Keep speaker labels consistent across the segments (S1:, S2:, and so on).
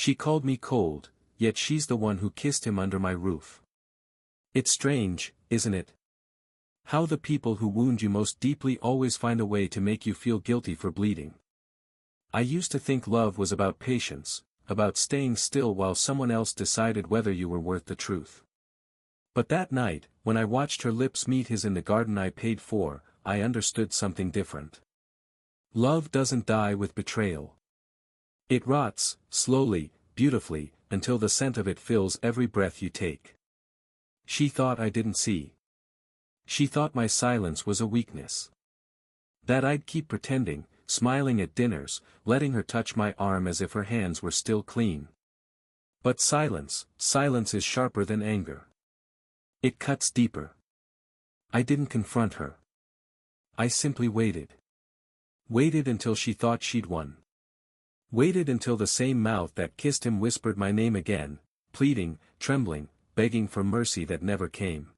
S1: She called me cold, yet she's the one who kissed him under my roof. It's strange, isn't it? How the people who wound you most deeply always find a way to make you feel guilty for bleeding. I used to think love was about patience, about staying still while someone else decided whether you were worth the truth. But that night, when I watched her lips meet his in the garden I paid for, I understood something different. Love doesn't die with betrayal. It rots, slowly, beautifully, until the scent of it fills every breath you take. She thought I didn't see. She thought my silence was a weakness. That I'd keep pretending, smiling at dinners, letting her touch my arm as if her hands were still clean. But silence is sharper than anger. It cuts deeper. I didn't confront her. I simply waited. Waited until she thought she'd won. Waited until the same mouth that kissed him whispered my name again, pleading, trembling, begging for mercy that never came.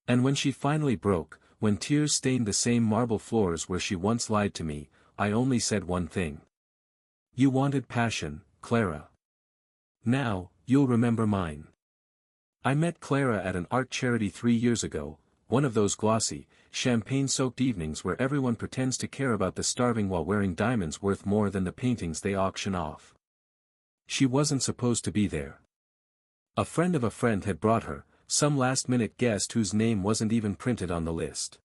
S1: And when she finally broke, when tears stained the same marble floors where she once lied to me, I only said one thing. You wanted passion, Clara. Now, you'll remember mine. I met Clara at an art charity 3 years ago, one of those glossy, champagne-soaked evenings where everyone pretends to care about the starving while wearing diamonds worth more than the paintings they auction off. She wasn't supposed to be there. A friend of a friend had brought her, some last-minute guest whose name wasn't even printed on the list.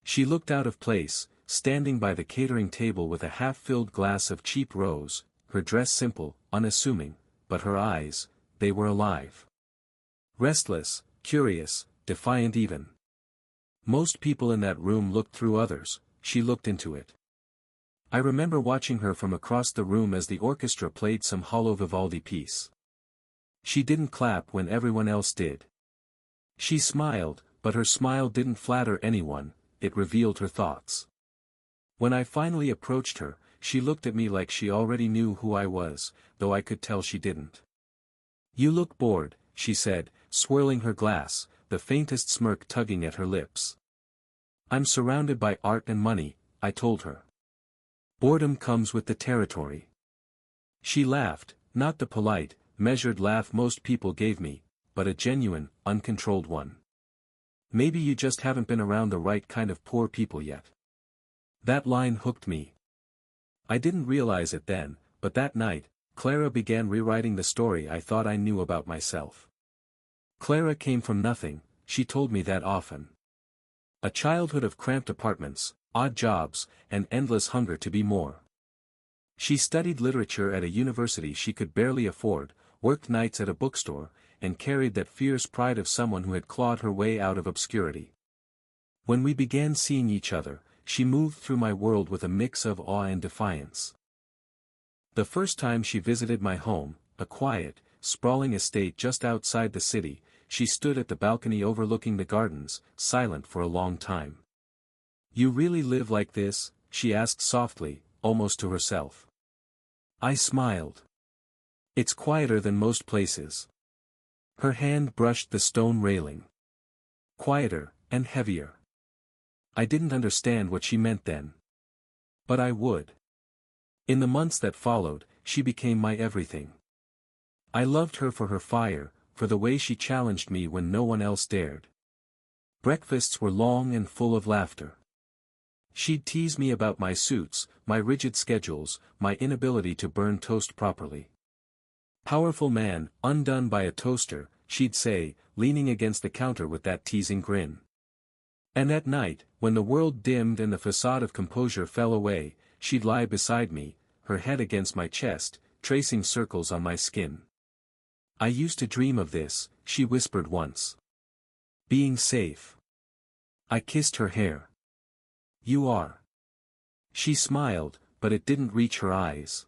S1: She looked out of place, standing by the catering table with a half-filled glass of cheap rose, her dress simple, unassuming, but her eyes, they were alive. Restless, curious, defiant even. Most people in that room looked through others, she looked into it. I remember watching her from across the room as the orchestra played some hollow Vivaldi piece. She didn't clap when everyone else did. She smiled, but her smile didn't flatter anyone, it revealed her thoughts. When I finally approached her, she looked at me like she already knew who I was, though I could tell she didn't. You look bored, she said, swirling her glass, the faintest smirk tugging at her lips. I'm surrounded by art and money, I told her. Boredom comes with the territory. She laughed, not the polite, measured laugh most people gave me, but a genuine, uncontrolled one. Maybe you just haven't been around the right kind of poor people yet. That line hooked me. I didn't realize it then, but that night, Clara began rewriting the story I thought I knew about myself. Clara came from nothing, she told me that often. A childhood of cramped apartments, odd jobs, and endless hunger to be more. She studied literature at a university she could barely afford, worked nights at a bookstore, and carried that fierce pride of someone who had clawed her way out of obscurity. When we began seeing each other, she moved through my world with a mix of awe and defiance. The first time she visited my home, a quiet, sprawling estate just outside the city, she stood at the balcony overlooking the gardens, silent for a long time. You really live like this? She asked softly, almost to herself. I smiled. It's quieter than most places. Her hand brushed the stone railing. Quieter, and heavier. I didn't understand what she meant then. But I would. In the months that followed, she became my everything. I loved her for her fire, for the way she challenged me when no one else dared. Breakfasts were long and full of laughter. She'd tease me about my suits, my rigid schedules, my inability to burn toast properly. Powerful man, undone by a toaster, she'd say, leaning against the counter with that teasing grin. And at night, when the world dimmed and the facade of composure fell away, she'd lie beside me, her head against my chest, tracing circles on my skin. I used to dream of this, she whispered once. Being safe. I kissed her hair. You are. She smiled, but it didn't reach her eyes.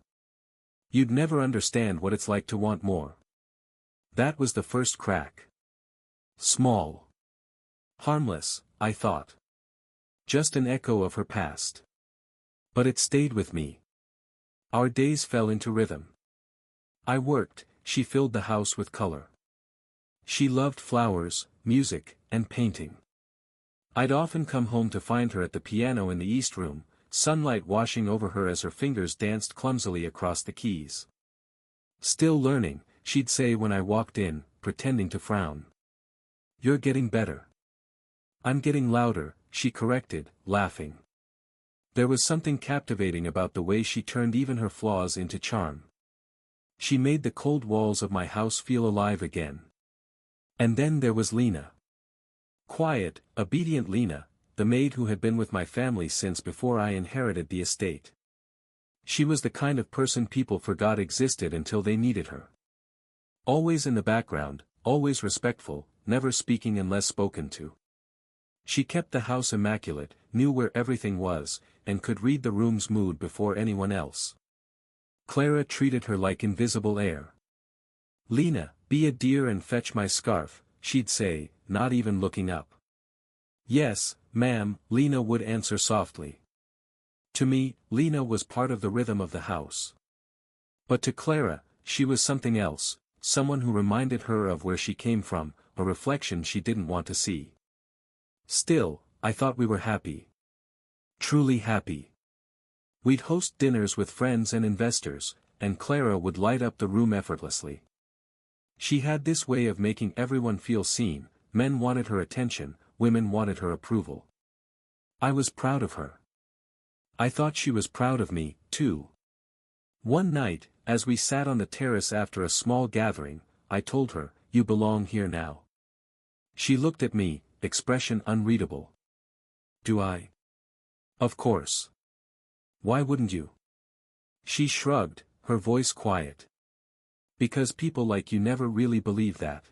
S1: You'd never understand what it's like to want more. That was the first crack. Small. Harmless, I thought. Just an echo of her past. But it stayed with me. Our days fell into rhythm. I worked, she filled the house with color. She loved flowers, music, and painting. I'd often come home to find her at the piano in the East Room, sunlight washing over her as her fingers danced clumsily across the keys. Still learning, she'd say when I walked in, pretending to frown. You're getting better. I'm getting louder, she corrected, laughing. There was something captivating about the way she turned even her flaws into charm. She made the cold walls of my house feel alive again. And then there was Lena. Quiet, obedient Lena, the maid who had been with my family since before I inherited the estate. She was the kind of person people forgot existed until they needed her. Always in the background, always respectful, never speaking unless spoken to. She kept the house immaculate, knew where everything was, and could read the room's mood before anyone else. Clara treated her like invisible air. Lena, be a dear and fetch my scarf, she'd say, not even looking up. Yes, ma'am, Lena would answer softly. To me, Lena was part of the rhythm of the house. But to Clara, she was something else, someone who reminded her of where she came from, a reflection she didn't want to see. Still, I thought we were happy. Truly happy. We'd host dinners with friends and investors, and Clara would light up the room effortlessly. She had this way of making everyone feel seen, men wanted her attention, women wanted her approval. I was proud of her. I thought she was proud of me, too. One night, as we sat on the terrace after a small gathering, I told her, "You belong here now." She looked at me, expression unreadable. Do I? Of course. Why wouldn't you? She shrugged, her voice quiet. Because people like you never really believe that.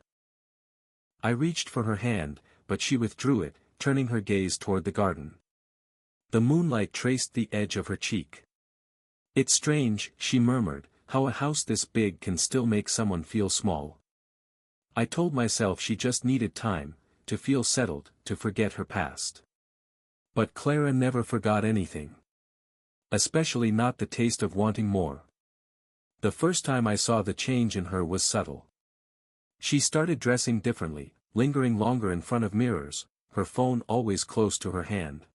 S1: I reached for her hand, but she withdrew it, turning her gaze toward the garden. The moonlight traced the edge of her cheek. It's strange, she murmured, how a house this big can still make someone feel small. I told myself she just needed time, to feel settled, to forget her past. But Clara never forgot anything. Especially not the taste of wanting more. The first time I saw the change in her was subtle. She started dressing differently, lingering longer in front of mirrors, her phone always close to her hand.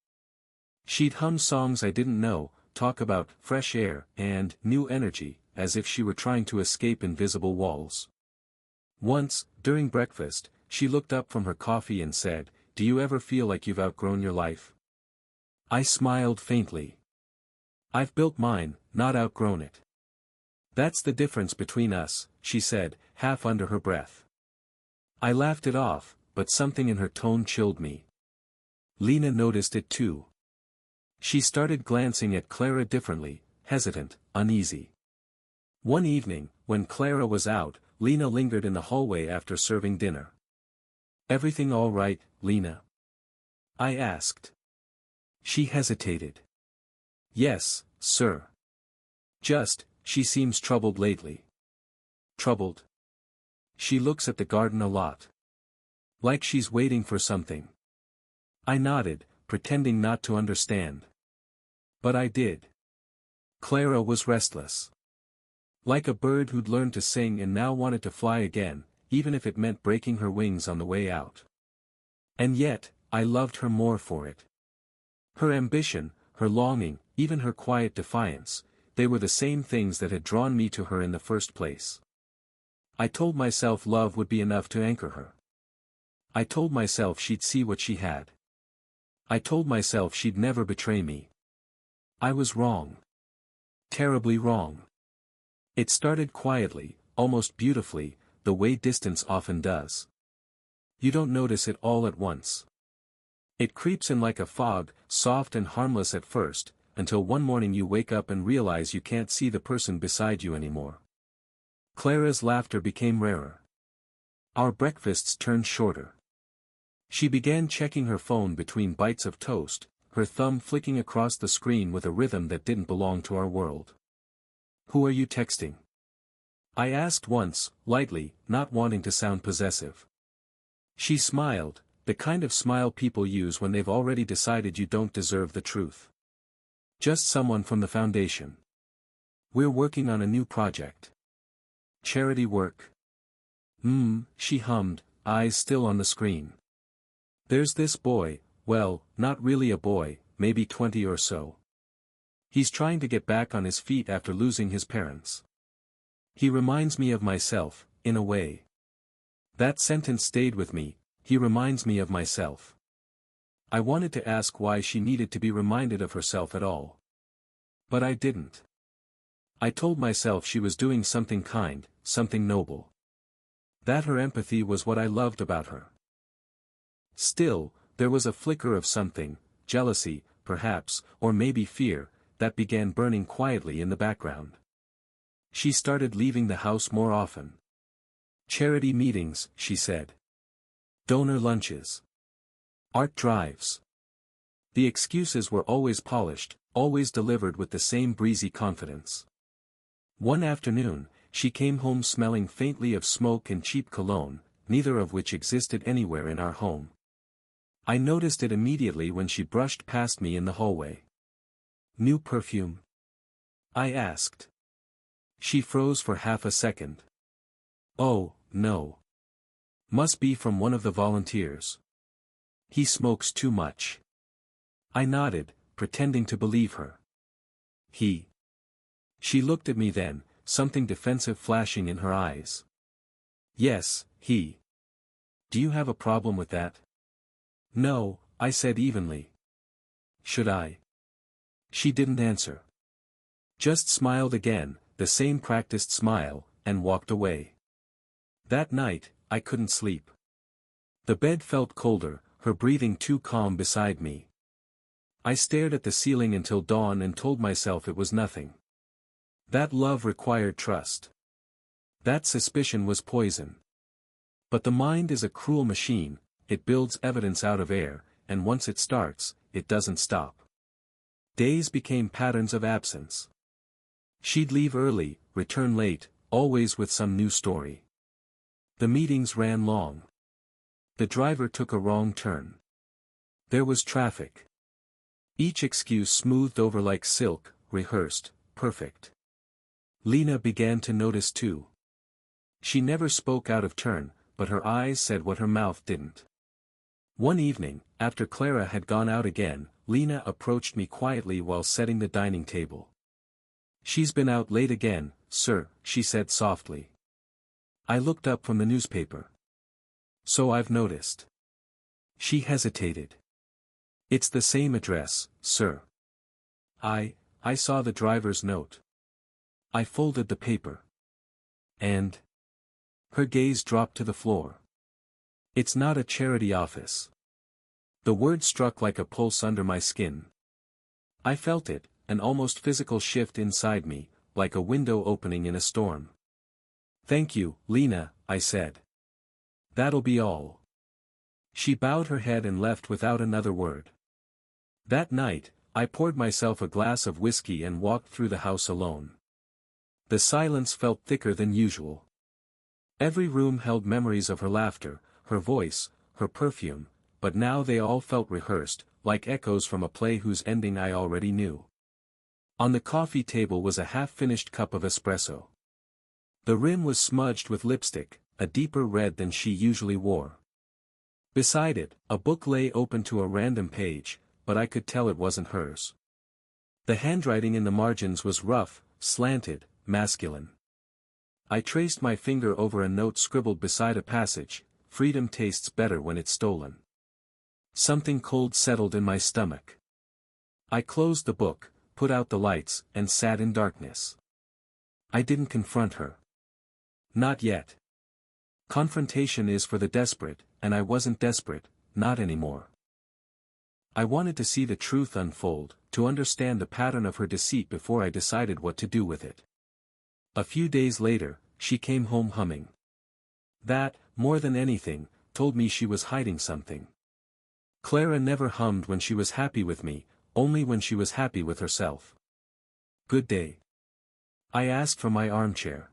S1: She'd hum songs I didn't know, talk about fresh air and new energy, as if she were trying to escape invisible walls. Once, during breakfast, she looked up from her coffee and said, "Do you ever feel like you've outgrown your life?" I smiled faintly. I've built mine, not outgrown it. That's the difference between us, she said, half under her breath. I laughed it off, but something in her tone chilled me. Lena noticed it too. She started glancing at Clara differently, hesitant, uneasy. One evening, when Clara was out, Lena lingered in the hallway after serving dinner. "Everything all right, Lena?" I asked. She hesitated. "Yes, sir. She seems troubled lately." "Troubled?" "She looks at the garden a lot. Like she's waiting for something." I nodded, pretending not to understand. But I did. Clara was restless. Like a bird who'd learned to sing and now wanted to fly again, even if it meant breaking her wings on the way out. And yet, I loved her more for it. Her ambition, her longing, even her quiet defiance, they were the same things that had drawn me to her in the first place. I told myself love would be enough to anchor her. I told myself she'd see what she had. I told myself she'd never betray me. I was wrong. Terribly wrong. It started quietly, almost beautifully, the way distance often does. You don't notice it all at once. It creeps in like a fog, soft and harmless at first, until one morning you wake up and realize you can't see the person beside you anymore. Clara's laughter became rarer. Our breakfasts turned shorter. She began checking her phone between bites of toast, her thumb flicking across the screen with a rhythm that didn't belong to our world. "Who are you texting?" I asked once, lightly, not wanting to sound possessive. She smiled, the kind of smile people use when they've already decided you don't deserve the truth. "Just someone from the foundation. We're working on a new project." "Charity work?" She hummed, eyes still on the screen. "There's this boy, well, not really a boy, maybe 20 or so. He's trying to get back on his feet after losing his parents. He reminds me of myself, in a way. That sentence stayed with me, he reminds me of myself. I wanted to ask why she needed to be reminded of herself at all. But I didn't. I told myself she was doing something kind, something noble. That her empathy was what I loved about her. Still, there was a flicker of something, jealousy, perhaps, or maybe fear, that began burning quietly in the background. She started leaving the house more often. Charity meetings, she said. Donor lunches. Art drives. The excuses were always polished, always delivered with the same breezy confidence. One afternoon, she came home smelling faintly of smoke and cheap cologne, neither of which existed anywhere in our home. I noticed it immediately when she brushed past me in the hallway. New perfume? I asked. She froze for half a second. Oh, no. Must be from one of the volunteers. He smokes too much. I nodded, pretending to believe her. He. She looked at me then, something defensive flashing in her eyes. Yes, he. Do you have a problem with that? No, I said evenly. Should I? She didn't answer. Just smiled again, the same practiced smile, and walked away. That night, I couldn't sleep. The bed felt colder, her breathing too calm beside me. I stared at the ceiling until dawn and told myself it was nothing. That love required trust. That suspicion was poison. But the mind is a cruel machine, it builds evidence out of air, and once it starts, it doesn't stop. Days became patterns of absence. She'd leave early, return late, always with some new story. The meetings ran long. The driver took a wrong turn. There was traffic. Each excuse smoothed over like silk, rehearsed, perfect. Lena began to notice too. She never spoke out of turn, but her eyes said what her mouth didn't. One evening, after Clara had gone out again, Lena approached me quietly while setting the dining table. She's been out late again, sir, she said softly. I looked up from the newspaper. So I've noticed. She hesitated. It's the same address, sir. I saw the driver's note. I folded the paper. And? Her gaze dropped to the floor. It's not a charity office. The word struck like a pulse under my skin. I felt it, an almost physical shift inside me, like a window opening in a storm. Thank you, Lena, I said. That'll be all. She bowed her head and left without another word. That night, I poured myself a glass of whiskey and walked through the house alone. The silence felt thicker than usual. Every room held memories of her laughter, her voice, her perfume, but now they all felt rehearsed, like echoes from a play whose ending I already knew. On the coffee table was a half-finished cup of espresso. The rim was smudged with lipstick, a deeper red than she usually wore. Beside it, a book lay open to a random page, but I could tell it wasn't hers. The handwriting in the margins was rough, slanted, masculine. I traced my finger over a note scribbled beside a passage, "Freedom tastes better when it's stolen." Something cold settled in my stomach. I closed the book, put out the lights, and sat in darkness. I didn't confront her. Not yet. Confrontation is for the desperate, and I wasn't desperate, not anymore. I wanted to see the truth unfold, to understand the pattern of her deceit before I decided what to do with it. A few days later, she came home humming. That, more than anything, told me she was hiding something. Clara never hummed when she was happy with me, only when she was happy with herself. Good day. I asked from my armchair.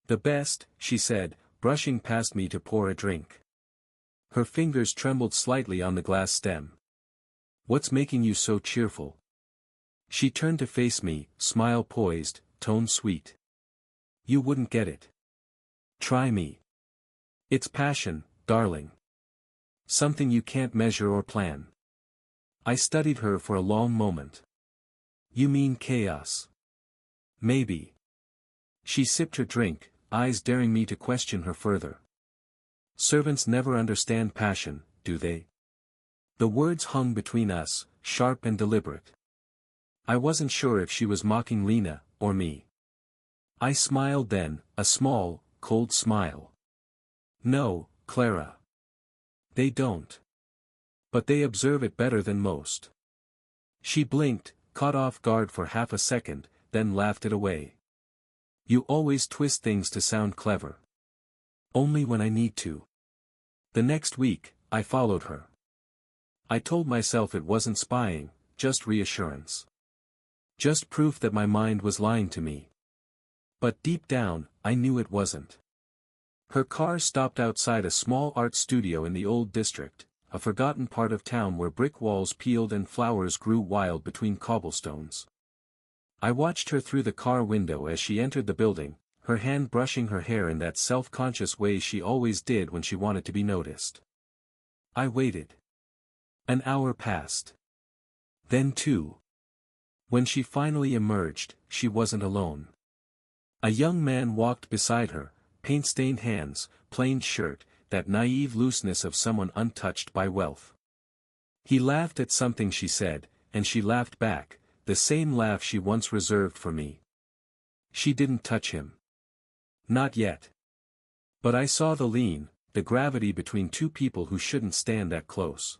S1: The best, she said, brushing past me to pour a drink. Her fingers trembled slightly on the glass stem. What's making you so cheerful? She turned to face me, smile poised, tone sweet. You wouldn't get it. Try me. It's passion, darling. Something you can't measure or plan. I studied her for a long moment. You mean chaos? Maybe. She sipped her drink, eyes daring me to question her further. Servants never understand passion, do they? The words hung between us, sharp and deliberate. I wasn't sure if she was mocking Lena, or me. I smiled then, a small, cold smile. No, Clara. They don't. But they observe it better than most. She blinked, caught off guard for half a second, then laughed it away. You always twist things to sound clever. Only when I need to. The next week, I followed her. I told myself it wasn't spying, just reassurance. Just proof that my mind was lying to me. But deep down, I knew it wasn't. Her car stopped outside a small art studio in the old district, a forgotten part of town where brick walls peeled and flowers grew wild between cobblestones. I watched her through the car window as she entered the building, her hand brushing her hair in that self-conscious way she always did when she wanted to be noticed. I waited. An hour passed. Then 2. When she finally emerged, she wasn't alone. A young man walked beside her, paint-stained hands, plain shirt, that naive looseness of someone untouched by wealth. He laughed at something she said, and she laughed back, the same laugh she once reserved for me. She didn't touch him. Not yet. But I saw the lean, the gravity between two people who shouldn't stand that close.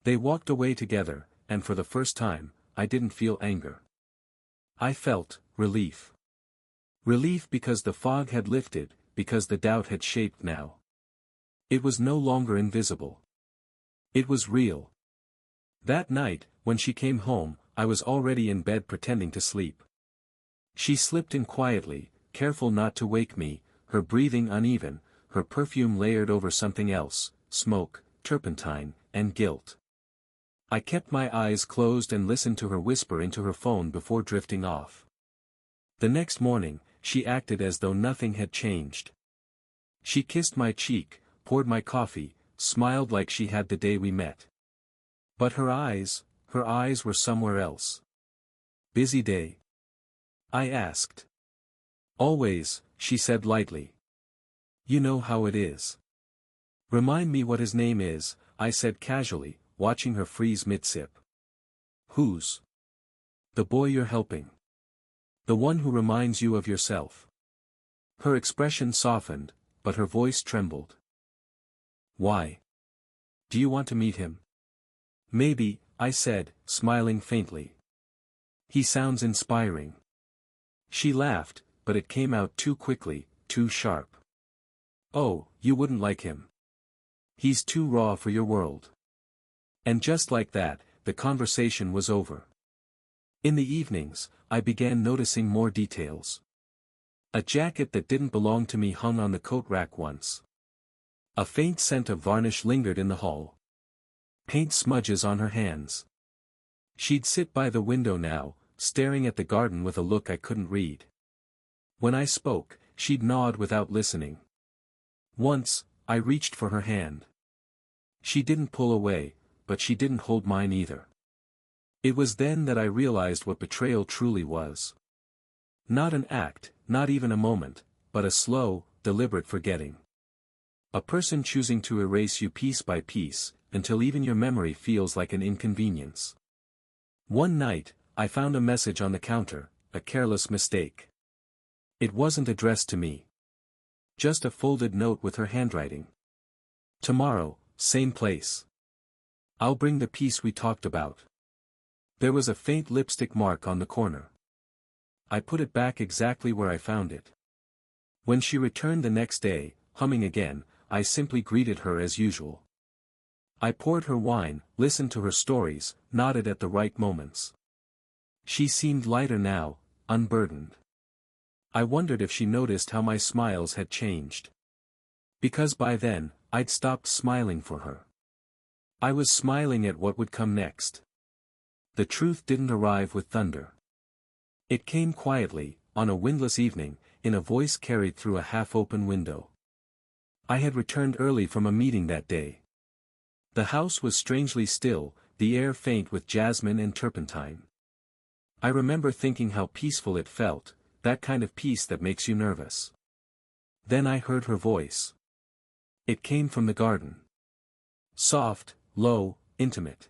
S1: They walked away together, and for the first time, I didn't feel anger. I felt relief. Relief because the fog had lifted, because the doubt had shaped now. It was no longer invisible. It was real. That night, when she came home, I was already in bed pretending to sleep. She slipped in quietly, careful not to wake me, her breathing uneven, her perfume layered over something else, smoke, turpentine, and guilt. I kept my eyes closed and listened to her whisper into her phone before drifting off. The next morning, she acted as though nothing had changed. She kissed my cheek, poured my coffee, smiled like she had the day we met. But her eyes were somewhere else. Busy day? I asked. Always, she said lightly. You know how it is. Remind me what his name is, I said casually, watching her freeze mid-sip. Whose? The boy you're helping. The one who reminds you of yourself. Her expression softened, but her voice trembled. Why? Do you want to meet him? Maybe, I said, smiling faintly. He sounds inspiring. She laughed, but it came out too quickly, too sharp. Oh, you wouldn't like him. He's too raw for your world. And just like that, the conversation was over. In the evenings, I began noticing more details. A jacket that didn't belong to me hung on the coat rack once. A faint scent of varnish lingered in the hall. Paint smudges on her hands. She'd sit by the window now, staring at the garden with a look I couldn't read. When I spoke, she'd nod without listening. Once, I reached for her hand. She didn't pull away, but she didn't hold mine either. It was then that I realized what betrayal truly was. Not an act, not even a moment, but a slow, deliberate forgetting. A person choosing to erase you piece by piece, until even your memory feels like an inconvenience. One night, I found a message on the counter, a careless mistake. It wasn't addressed to me. Just a folded note with her handwriting. Tomorrow, same place. I'll bring the piece we talked about. There was a faint lipstick mark on the corner. I put it back exactly where I found it. When she returned the next day, humming again, I simply greeted her as usual. I poured her wine, listened to her stories, nodded at the right moments. She seemed lighter now, unburdened. I wondered if she noticed how my smiles had changed. Because by then, I'd stopped smiling for her. I was smiling at what would come next. The truth didn't arrive with thunder. It came quietly, on a windless evening, in a voice carried through a half-open window. I had returned early from a meeting that day. The house was strangely still, the air faint with jasmine and turpentine. I remember thinking how peaceful it felt, that kind of peace that makes you nervous. Then I heard her voice. It came from the garden. Soft, low, intimate.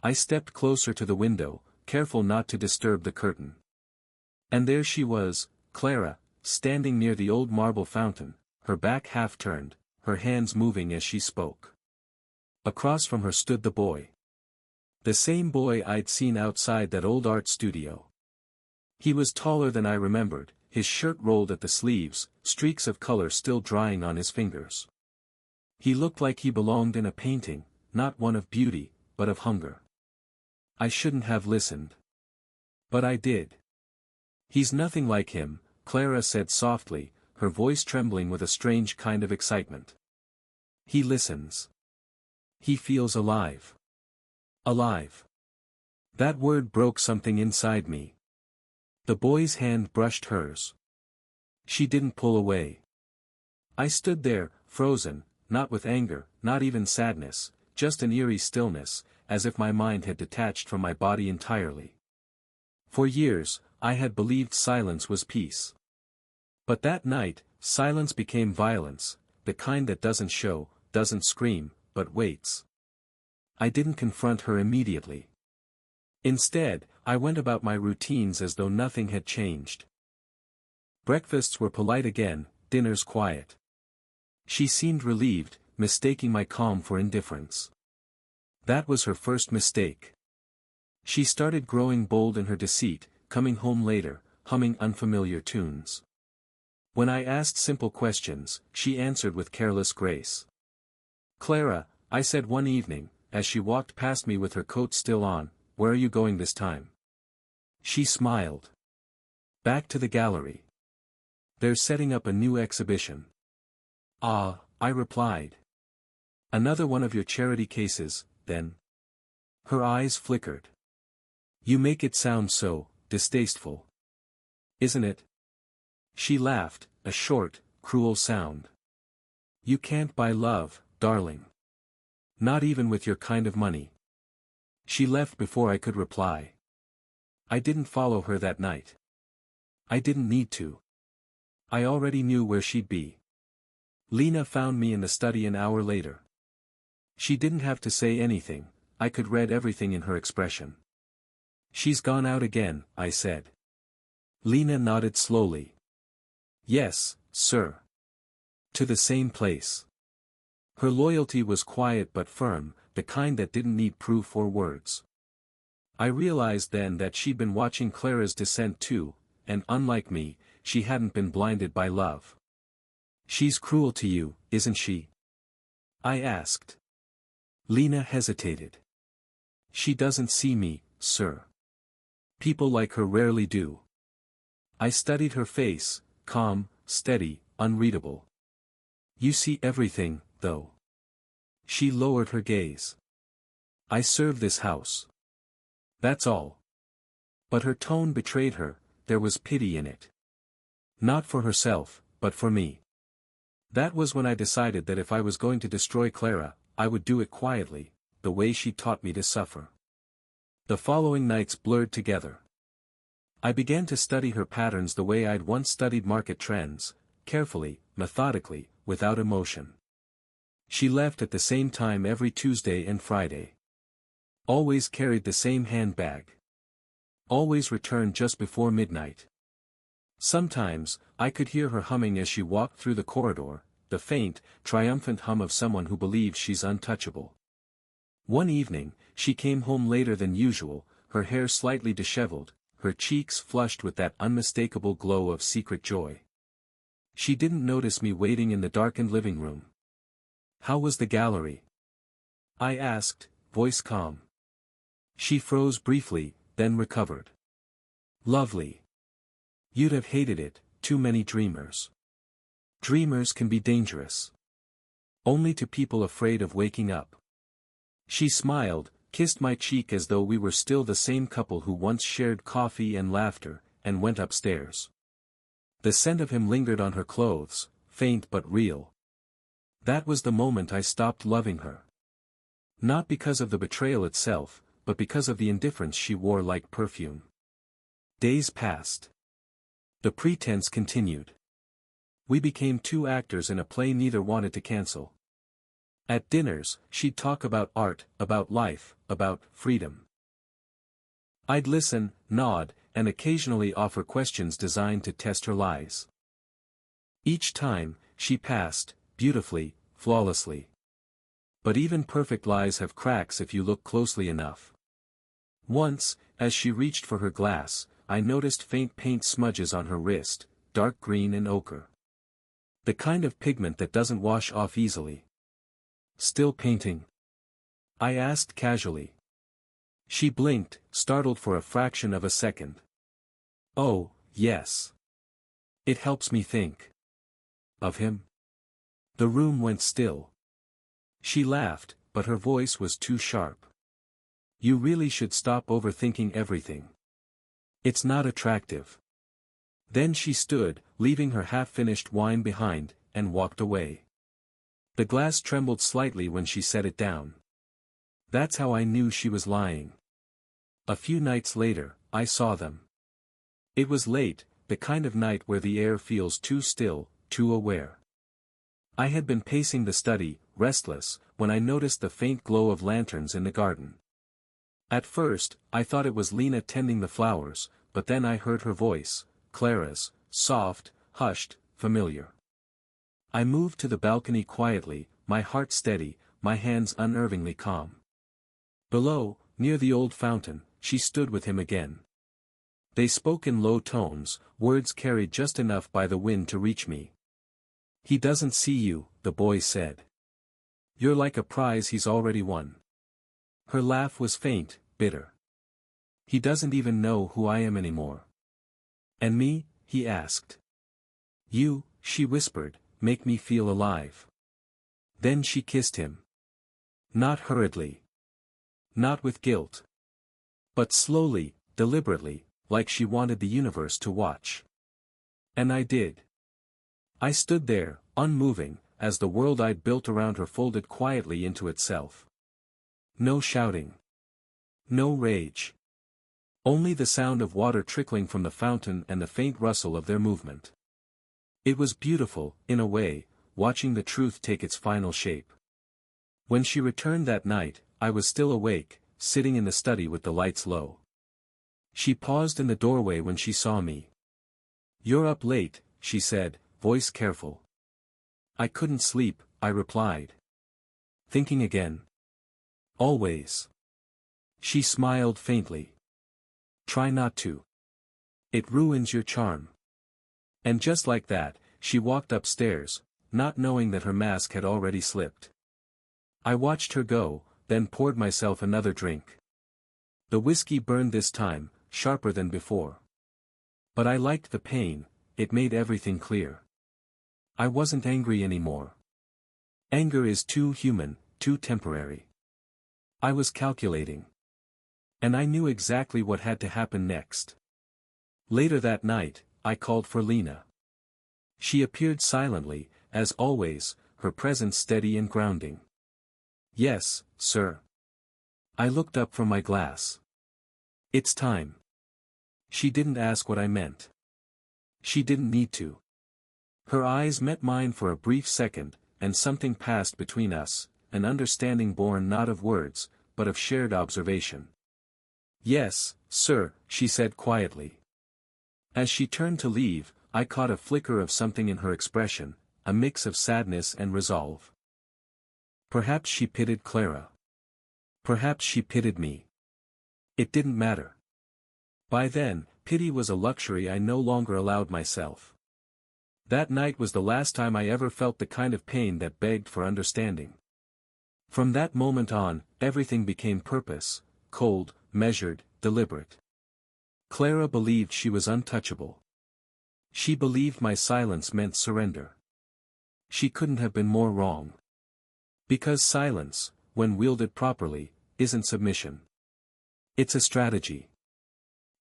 S1: I stepped closer to the window, careful not to disturb the curtain. And there she was, Clara, standing near the old marble fountain, her back half turned, her hands moving as she spoke. Across from her stood the boy. The same boy I'd seen outside that old art studio. He was taller than I remembered, his shirt rolled at the sleeves, streaks of color still drying on his fingers. He looked like he belonged in a painting, not one of beauty, but of hunger. I shouldn't have listened. But I did. He's nothing like him, Clara said softly, her voice trembling with a strange kind of excitement. He listens. He feels alive. Alive. That word broke something inside me. The boy's hand brushed hers. She didn't pull away. I stood there, frozen, not with anger, not even sadness, just an eerie stillness, as if my mind had detached from my body entirely. For years, I had believed silence was peace. But that night, silence became violence, the kind that doesn't show, doesn't scream, but waits. I didn't confront her immediately. Instead, I went about my routines as though nothing had changed. Breakfasts were polite again, dinners quiet. She seemed relieved, mistaking my calm for indifference. That was her first mistake. She started growing bold in her deceit, coming home later, humming unfamiliar tunes. When I asked simple questions, she answered with careless grace. "Clara," I said one evening, as she walked past me with her coat still on, "where are you going this time?" She smiled. "Back to the gallery. They're setting up a new exhibition." "Ah," I replied. "Another one of your charity cases, then?" Her eyes flickered. "You make it sound so distasteful. Isn't it?" She laughed, a short, cruel sound. "You can't buy love, darling. Not even with your kind of money." She left before I could reply. I didn't follow her that night. I didn't need to. I already knew where she'd be. Lena found me in the study an hour later. She didn't have to say anything, I could read everything in her expression. "She's gone out again," I said. Lena nodded slowly. "Yes, sir. To the same place." Her loyalty was quiet but firm, the kind that didn't need proof or words. I realized then that she'd been watching Clara's descent too, and unlike me, she hadn't been blinded by love. "She's cruel to you, isn't she?" I asked. Lena hesitated. "She doesn't see me, sir. People like her rarely do." I studied her face, calm, steady, unreadable. "You see everything, though." She lowered her gaze. "I serve this house. That's all." But her tone betrayed her, there was pity in it. Not for herself, but for me. That was when I decided that if I was going to destroy Clara, I would do it quietly, the way she taught me to suffer. The following nights blurred together. I began to study her patterns the way I'd once studied market trends, carefully, methodically, without emotion. She left at the same time every Tuesday and Friday. Always carried the same handbag. Always returned just before midnight. Sometimes, I could hear her humming as she walked through the corridor, the faint, triumphant hum of someone who believes she's untouchable. One evening, she came home later than usual, her hair slightly disheveled, her cheeks flushed with that unmistakable glow of secret joy. She didn't notice me waiting in the darkened living room. "How was the gallery?" I asked, voice calm. She froze briefly, then recovered. "Lovely. You'd have hated it, too many dreamers. Dreamers can be dangerous. Only to people afraid of waking up." She smiled, kissed my cheek as though we were still the same couple who once shared coffee and laughter, and went upstairs. The scent of him lingered on her clothes, faint but real. That was the moment I stopped loving her. Not because of the betrayal itself, but because of the indifference she wore like perfume. Days passed. The pretense continued. We became two actors in a play neither wanted to cancel. At dinners, she'd talk about art, about life, about freedom. I'd listen, nod, and occasionally offer questions designed to test her lies. Each time, she passed, beautifully, flawlessly. But even perfect lies have cracks if you look closely enough. Once, as she reached for her glass, I noticed faint paint smudges on her wrist, dark green and ochre. The kind of pigment that doesn't wash off easily. Still painting? I asked casually. She blinked, startled for a fraction of a second. Oh, yes. It helps me think. Of him? The room went still. She laughed, but her voice was too sharp. You really should stop overthinking everything. It's not attractive. Then she stood, leaving her half-finished wine behind, and walked away. The glass trembled slightly when she set it down. That's how I knew she was lying. A few nights later, I saw them. It was late, the kind of night where the air feels too still, too aware. I had been pacing the study, restless, when I noticed the faint glow of lanterns in the garden. At first, I thought it was Lena tending the flowers, but then I heard her voice, Clara's, soft, hushed, familiar. I moved to the balcony quietly, my heart steady, my hands unnervingly calm. Below, near the old fountain, she stood with him again. They spoke in low tones, words carried just enough by the wind to reach me. He doesn't see you, the boy said. You're like a prize he's already won. Her laugh was faint, bitter. He doesn't even know who I am anymore. And me? He asked. You, she whispered, make me feel alive. Then she kissed him. Not hurriedly. Not with guilt. But slowly, deliberately, like she wanted the universe to watch. And I did. I stood there, unmoving, as the world I'd built around her folded quietly into itself. No shouting. No rage. Only the sound of water trickling from the fountain and the faint rustle of their movement. It was beautiful, in a way, watching the truth take its final shape. When she returned that night, I was still awake, sitting in the study with the lights low. She paused in the doorway when she saw me. You're up late, she said, voice careful. I couldn't sleep, I replied. Thinking again. Always. She smiled faintly. Try not to. It ruins your charm. And just like that, she walked upstairs, not knowing that her mask had already slipped. I watched her go, then poured myself another drink. The whiskey burned this time, sharper than before. But I liked the pain, it made everything clear. I wasn't angry anymore. Anger is too human, too temporary. I was calculating. And I knew exactly what had to happen next. Later that night, I called for Lena. She appeared silently, as always, her presence steady and grounding. Yes, sir. I looked up from my glass. It's time. She didn't ask what I meant. She didn't need to. Her eyes met mine for a brief second, and something passed between us, an understanding born not of words, but of shared observation. Yes, sir, she said quietly. As she turned to leave, I caught a flicker of something in her expression, a mix of sadness and resolve. Perhaps she pitied Clara. Perhaps she pitied me. It didn't matter. By then, pity was a luxury I no longer allowed myself. That night was the last time I ever felt the kind of pain that begged for understanding. From that moment on, everything became purpose, cold, measured, deliberate. Clara believed she was untouchable. She believed my silence meant surrender. She couldn't have been more wrong. Because silence, when wielded properly, isn't submission. It's a strategy.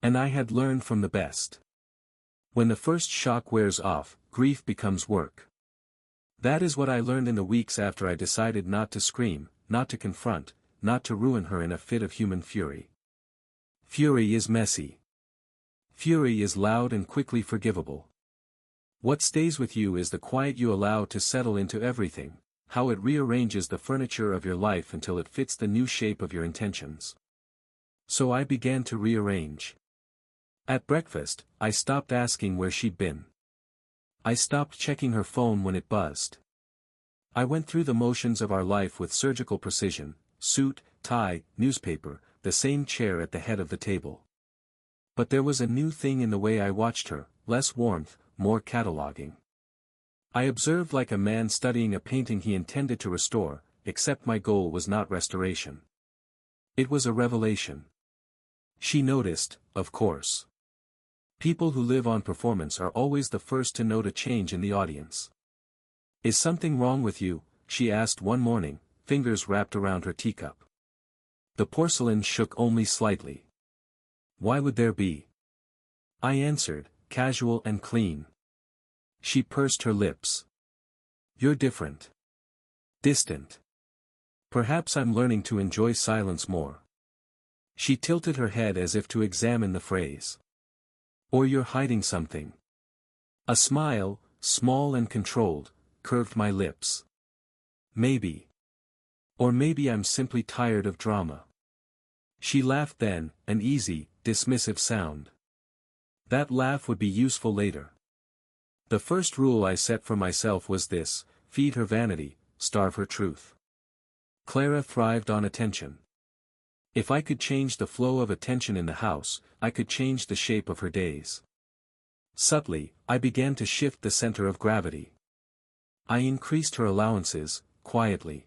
S1: And I had learned from the best. When the first shock wears off, grief becomes work. That is what I learned in the weeks after I decided not to scream, not to confront, not to ruin her in a fit of human fury. Fury is messy. Fury is loud and quickly forgivable. What stays with you is the quiet you allow to settle into everything, how it rearranges the furniture of your life until it fits the new shape of your intentions. So I began to rearrange. At breakfast, I stopped asking where she'd been. I stopped checking her phone when it buzzed. I went through the motions of our life with surgical precision: suit, tie, newspaper, the same chair at the head of the table. But there was a new thing in the way I watched her: less warmth, more cataloging. I observed like a man studying a painting he intended to restore, except my goal was not restoration. It was a revelation. She noticed, of course. People who live on performance are always the first to note a change in the audience. "Is something wrong with you?" she asked one morning, fingers wrapped around her teacup. The porcelain shook only slightly. "Why would there be?" I answered, casual and clean. She pursed her lips. "You're different. Distant. Perhaps I'm learning to enjoy silence more." She tilted her head as if to examine the phrase. "Or you're hiding something." A smile, small and controlled, curved my lips. "Maybe. Or maybe I'm simply tired of drama." She laughed then, an easy, dismissive sound. That laugh would be useful later. The first rule I set for myself was this: feed her vanity, starve her truth. Clara thrived on attention. If I could change the flow of attention in the house, I could change the shape of her days. Subtly, I began to shift the center of gravity. I increased her allowances, quietly.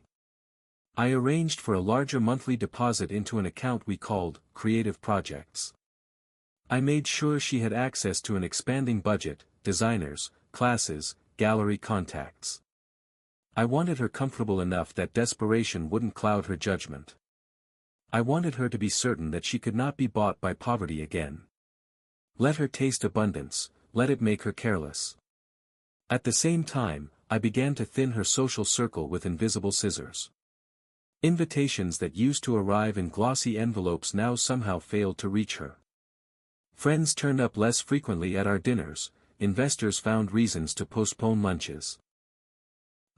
S1: I arranged for a larger monthly deposit into an account we called Creative Projects. I made sure she had access to an expanding budget, designers, classes, gallery contacts. I wanted her comfortable enough that desperation wouldn't cloud her judgment. I wanted her to be certain that she could not be bought by poverty again. Let her taste abundance, let it make her careless. At the same time, I began to thin her social circle with invisible scissors. Invitations that used to arrive in glossy envelopes now somehow failed to reach her. Friends turned up less frequently at our dinners, investors found reasons to postpone lunches.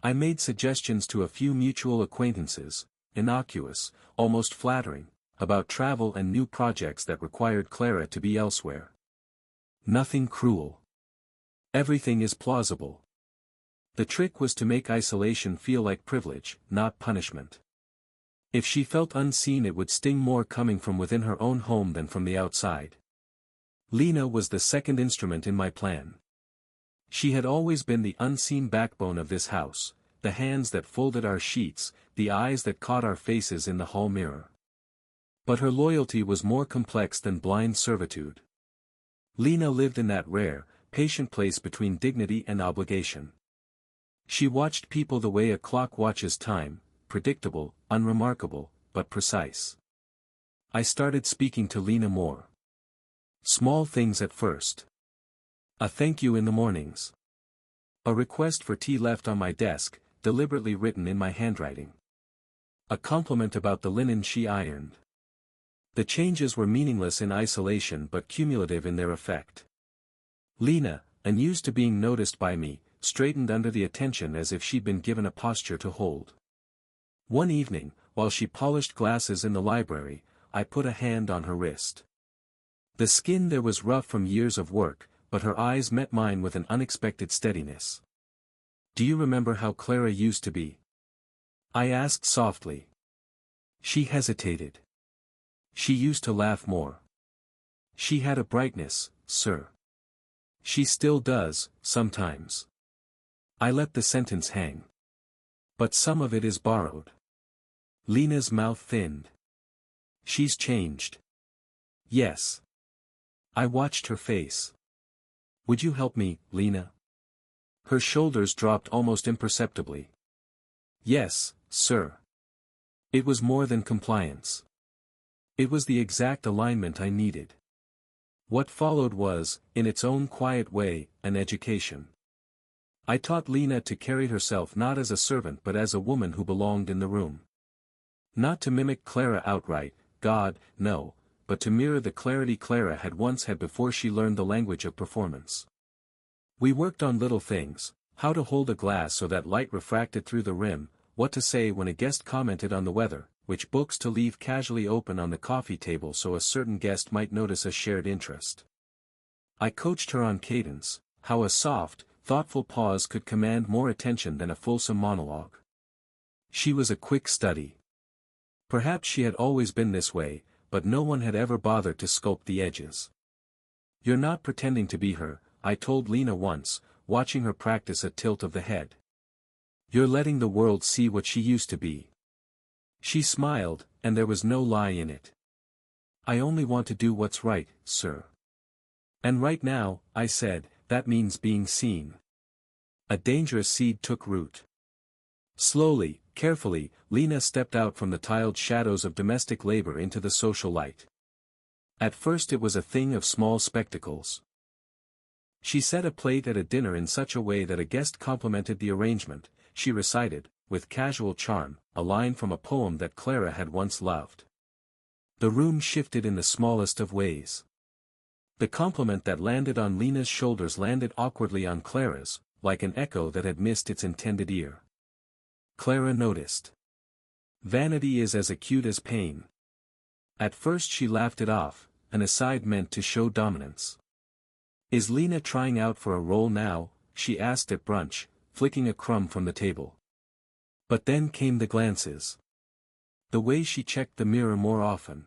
S1: I made suggestions to a few mutual acquaintances, innocuous, almost flattering, about travel and new projects that required Clara to be elsewhere. Nothing cruel. Everything is plausible. The trick was to make isolation feel like privilege, not punishment. If she felt unseen, it would sting more coming from within her own home than from the outside. Lena was the second instrument in my plan. She had always been the unseen backbone of this house, the hands that folded our sheets, the eyes that caught our faces in the hall mirror. But her loyalty was more complex than blind servitude. Lena lived in that rare, patient place between dignity and obligation. She watched people the way a clock watches time, predictable, unremarkable, but precise. I started speaking to Lena more. Small things at first. A thank you in the mornings. A request for tea left on my desk, deliberately written in my handwriting. A compliment about the linen she ironed. The changes were meaningless in isolation but cumulative in their effect. Lena, unused to being noticed by me, straightened under the attention as if she'd been given a posture to hold. One evening, while she polished glasses in the library, I put a hand on her wrist. The skin there was rough from years of work, but her eyes met mine with an unexpected steadiness. "Do you remember how Clara used to be?" I asked softly. She hesitated. "She used to laugh more. She had a brightness, sir. She still does, sometimes." I let the sentence hang. "But some of it is borrowed." Lena's mouth thinned. "She's changed." "Yes." I watched her face. "Would you help me, Lena?" Her shoulders dropped almost imperceptibly. "Yes, sir." It was more than compliance. It was the exact alignment I needed. What followed was, in its own quiet way, an education. I taught Lena to carry herself not as a servant but as a woman who belonged in the room. Not to mimic Clara outright, God, no, but to mirror the clarity Clara had once had before she learned the language of performance. We worked on little things, how to hold a glass so that light refracted through the rim, what to say when a guest commented on the weather, which books to leave casually open on the coffee table so a certain guest might notice a shared interest. I coached her on cadence, how a soft, thoughtful pause could command more attention than a fulsome monologue. She was a quick study. Perhaps she had always been this way, but no one had ever bothered to sculpt the edges. "You're not pretending to be her," I told Lena once, watching her practice a tilt of the head. "You're letting the world see what she used to be." She smiled, and there was no lie in it. "I only want to do what's right, sir." "And right now," I said, "that means being seen." A dangerous seed took root. Slowly, carefully, Lena stepped out from the tiled shadows of domestic labor into the social light. At first it was a thing of small spectacles. She set a plate at a dinner in such a way that a guest complimented the arrangement. She recited, with casual charm, a line from a poem that Clara had once loved. The room shifted in the smallest of ways. The compliment that landed on Lena's shoulders landed awkwardly on Clara's, like an echo that had missed its intended ear. Clara noticed. Vanity is as acute as pain. At first she laughed it off, an aside meant to show dominance. "Is Lena trying out for a role now?" she asked at brunch, flicking a crumb from the table. But then came the glances. The way she checked the mirror more often.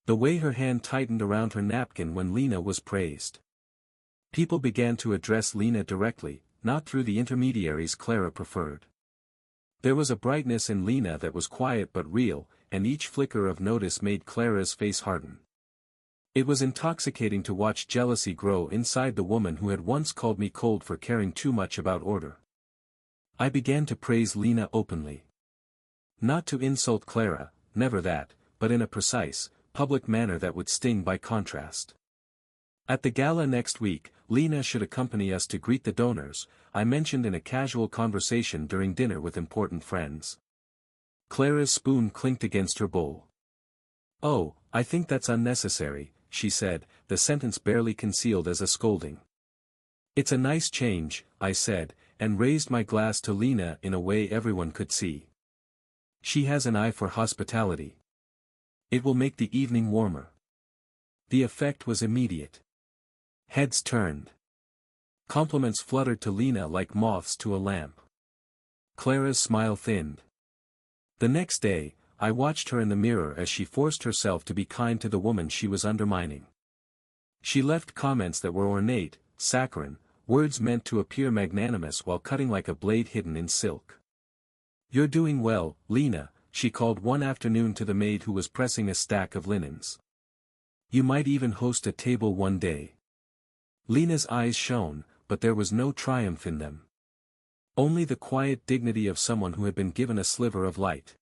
S1: The way her hand tightened around her napkin when Lena was praised. People began to address Lena directly, not through the intermediaries Clara preferred. There was a brightness in Lena that was quiet but real, and each flicker of notice made Clara's face harden. It was intoxicating to watch jealousy grow inside the woman who had once called me cold for caring too much about order. I began to praise Lena openly. Not to insult Clara, never that, but in a precise, public manner that would sting by contrast. At the gala next week, Lena should accompany us to greet the donors, I mentioned in a casual conversation during dinner with important friends. Clara's spoon clinked against her bowl. "Oh, I think that's unnecessary," she said, the sentence barely concealed as a scolding. "It's a nice change," I said, and raised my glass to Lena in a way everyone could see. She has an eye for hospitality. It will make the evening warmer. The effect was immediate. Heads turned. Compliments fluttered to Lena like moths to a lamp. Clara's smile thinned. The next day, I watched her in the mirror as she forced herself to be kind to the woman she was undermining. She left comments that were ornate, saccharine, words meant to appear magnanimous while cutting like a blade hidden in silk. "You're doing well, Lena," she called one afternoon to the maid who was pressing a stack of linens. "You might even host a table one day." Lena's eyes shone, but there was no triumph in them. Only the quiet dignity of someone who had been given a sliver of light.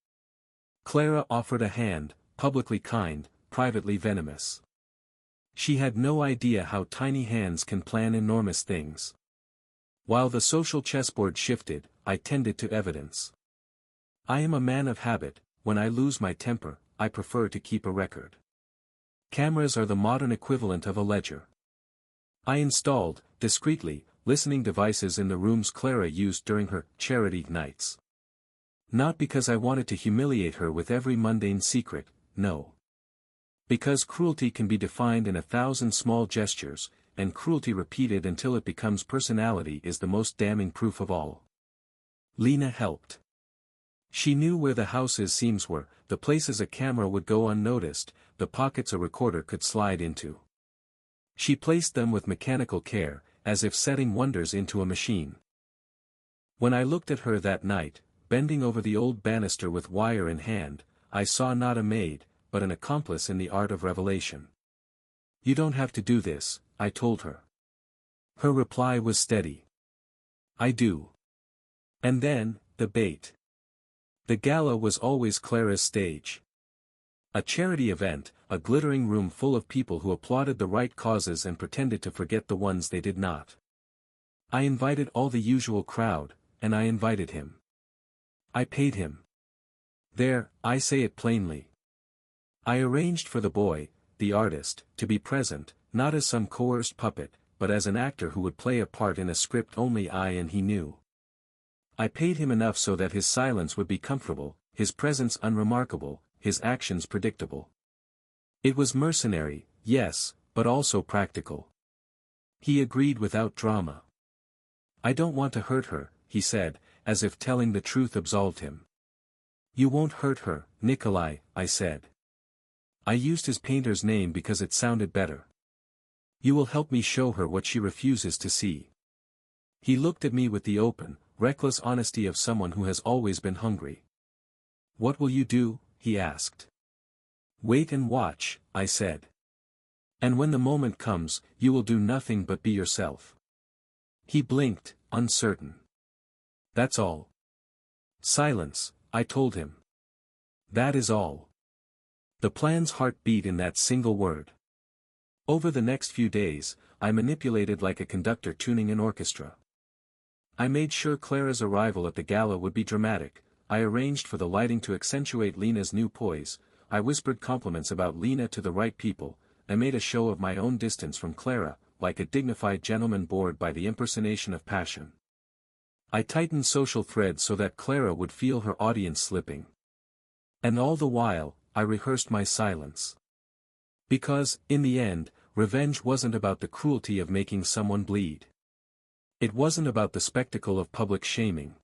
S1: Clara offered a hand, publicly kind, privately venomous. She had no idea how tiny hands can plan enormous things. While the social chessboard shifted, I tended to evidence. I am a man of habit. When I lose my temper, I prefer to keep a record. Cameras are the modern equivalent of a ledger. I installed, discreetly, listening devices in the rooms Clara used during her charity nights. Not because I wanted to humiliate her with every mundane secret, no. Because cruelty can be defined in 1,000 small gestures, and cruelty repeated until it becomes personality is the most damning proof of all. Lena helped. She knew where the house's seams were, the places a camera would go unnoticed, the pockets a recorder could slide into. She placed them with mechanical care, as if setting wonders into a machine. When I looked at her that night, bending over the old banister with wire in hand, I saw not a maid, but an accomplice in the art of revelation. "You don't have to do this," I told her. Her reply was steady. "I do." And then, the bait. The gala was always Clara's stage. A charity event, a glittering room full of people who applauded the right causes and pretended to forget the ones they did not. I invited all the usual crowd, and I invited him. I paid him. There, I say it plainly. I arranged for the boy, the artist, to be present, not as some coerced puppet, but as an actor who would play a part in a script only I and he knew. I paid him enough so that his silence would be comfortable, his presence unremarkable, his actions predictable. It was mercenary, yes, but also practical. He agreed without drama. "I don't want to hurt her," he said, as if telling the truth absolved him. "You won't hurt her, Nikolai," I said. I used his painter's name because it sounded better. "You will help me show her what she refuses to see." He looked at me with the open, reckless honesty of someone who has always been hungry. "What will you do?" he asked. "Wait and watch," I said. "And when the moment comes, you will do nothing but be yourself." He blinked, uncertain. "That's all." "Silence," I told him. "That is all." The plan's heart beat in that single word. Over the next few days, I manipulated like a conductor tuning an orchestra. I made sure Clara's arrival at the gala would be dramatic, I arranged for the lighting to accentuate Lena's new poise, I whispered compliments about Lena to the right people, I made a show of my own distance from Clara, like a dignified gentleman bored by the impersonation of passion. I tightened social threads so that Clara would feel her audience slipping. And all the while, I rehearsed my silence. Because, in the end, revenge wasn't about the cruelty of making someone bleed. It wasn't about the spectacle of public shaming.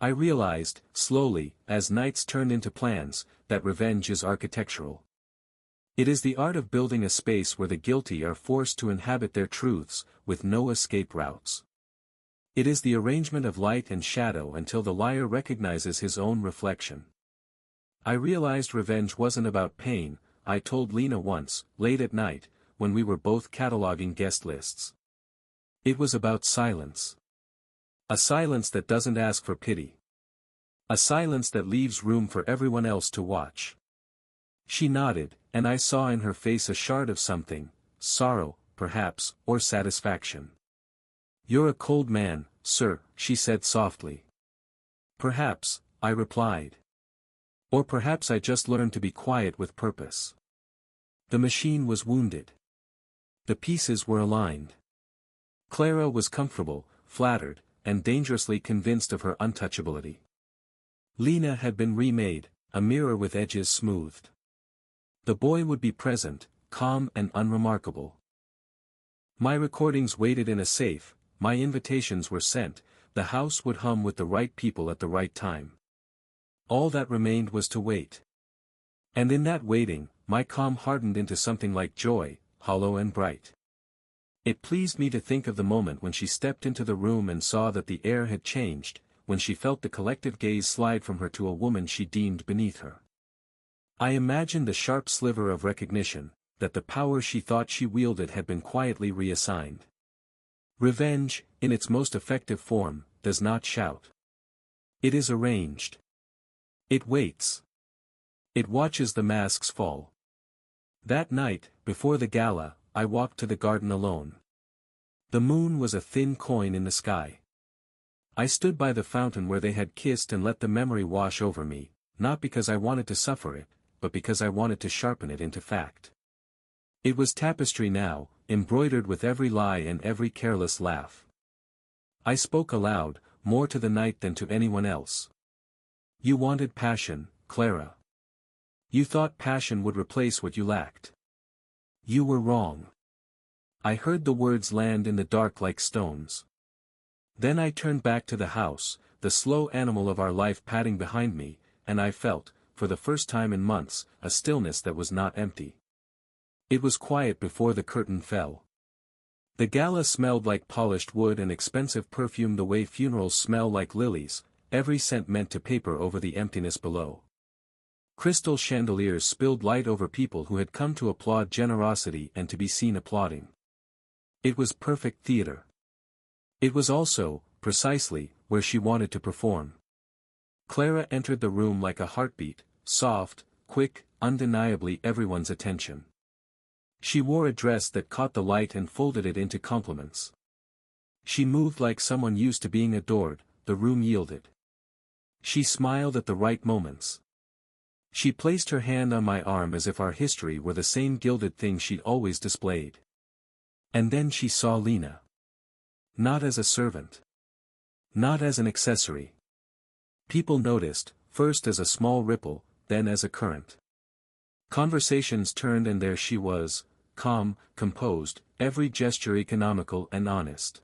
S1: I realized, slowly, as nights turned into plans, that revenge is architectural. It is the art of building a space where the guilty are forced to inhabit their truths, with no escape routes. It is the arrangement of light and shadow until the liar recognizes his own reflection. I realized revenge wasn't about pain, I told Lena once, late at night, when we were both cataloging guest lists. It was about silence. A silence that doesn't ask for pity. A silence that leaves room for everyone else to watch. She nodded, and I saw in her face a shard of something, sorrow, perhaps, or satisfaction. "You're a cold man, sir," she said softly. "Perhaps," I replied. "Or perhaps I just learned to be quiet with purpose." The machine was wounded. The pieces were aligned. Clara was comfortable, flattered, and dangerously convinced of her untouchability. Lena had been remade, a mirror with edges smoothed. The boy would be present, calm and unremarkable. My recordings waited in a safe, my invitations were sent, the house would hum with the right people at the right time. All that remained was to wait. And in that waiting, my calm hardened into something like joy, hollow and bright. It pleased me to think of the moment when she stepped into the room and saw that the air had changed, when she felt the collective gaze slide from her to a woman she deemed beneath her. I imagined the sharp sliver of recognition, that the power she thought she wielded had been quietly reassigned. Revenge, in its most effective form, does not shout. It is arranged. It waits. It watches the masks fall. That night, before the gala, I walked to the garden alone. The moon was a thin coin in the sky. I stood by the fountain where they had kissed and let the memory wash over me, not because I wanted to suffer it, but because I wanted to sharpen it into fact. It was tapestry now, embroidered with every lie and every careless laugh. I spoke aloud, more to the night than to anyone else. "You wanted passion, Clara. You thought passion would replace what you lacked. You were wrong." I heard the words land in the dark like stones. Then I turned back to the house, the slow animal of our life padding behind me, and I felt, for the first time in months, a stillness that was not empty. It was quiet before the curtain fell. The gala smelled like polished wood and expensive perfume the way funerals smell like lilies, every scent meant to paper over the emptiness below. Crystal chandeliers spilled light over people who had come to applaud generosity and to be seen applauding. It was perfect theater. It was also, precisely, where she wanted to perform. Clara entered the room like a heartbeat, soft, quick, undeniably everyone's attention. She wore a dress that caught the light and folded it into compliments. She moved like someone used to being adored, the room yielded. She smiled at the right moments. She placed her hand on my arm as if our history were the same gilded thing she'd always displayed. And then she saw Lena. Not as a servant. Not as an accessory. People noticed, first as a small ripple, then as a current. Conversations turned and there she was, calm, composed, every gesture economical and honest.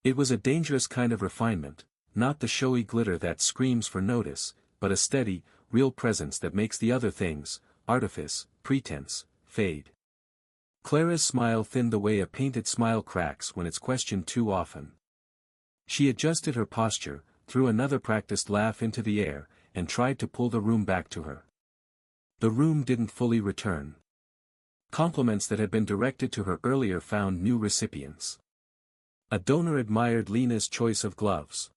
S1: It was a dangerous kind of refinement, not the showy glitter that screams for notice, but a steady, real presence that makes the other things, artifice, pretense, fade. Clara's smile thinned the way a painted smile cracks when it's questioned too often. She adjusted her posture, threw another practiced laugh into the air, and tried to pull the room back to her. The room didn't fully return. Compliments that had been directed to her earlier found new recipients. A donor admired Lena's choice of gloves.